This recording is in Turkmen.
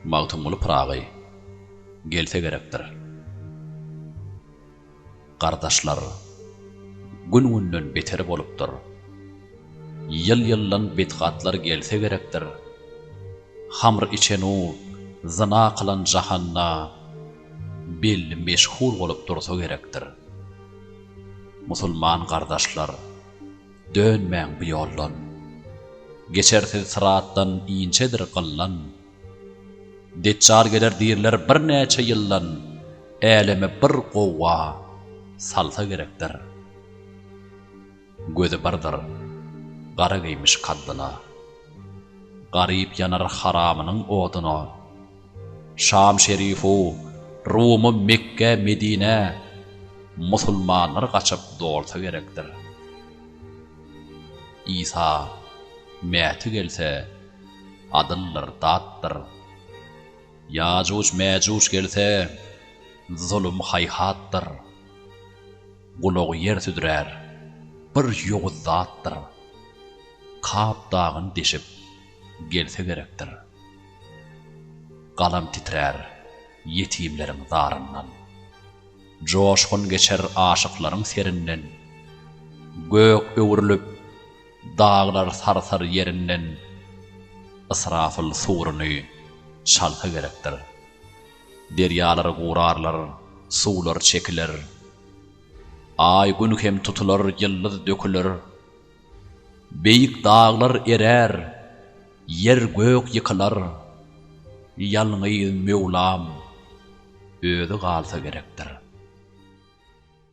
Mağtumulu Prag'y gelse gerekdir. Kardaşlar, gün-günden beter bolupdyr. Yıl-yıllan betgatlar gelse gerekdir. Hamr içenu, zina kılan jahanna, belli meşhur bolup dursa gerekdir. Musulman kardaşlar, dönmeň bu ýoldan. Geçersiz sıratdan inçedir kıllan. Deccar geler diýerler bir näçe ýyllan, elime bir gowwa salsa gerekdir. Gözi bardyr, gara giymiş kaddyna. Garyp yanar haramynyň oduna. Şam şerifu, Rumy, Mekke, Medine, musulmanlar gaçyp dolsa gerekdir. İsa mäti gelse, adyllar datdyr. Yajuj Majuj gelse, zulüm hayhatdyr. Gulagy yer tüdürär, bir ýoguz zatdyr. Kap dağyn deşip gelse gerekdir. Galam titrär yetimleriň zaryndan. Joşgun geçer aşyklaryň serinden. Gök öwürlüp, dağlar sarsar yerinden. Israfil suruny çalsa gerekdir. Deryalar gurarlar, suwlar çekiler. Ay gün hem tutular, yıldız dökülür. Beyik dağlar erer, yer gök yıkılar. Yalňy Mevlam özü galsa gerekdir.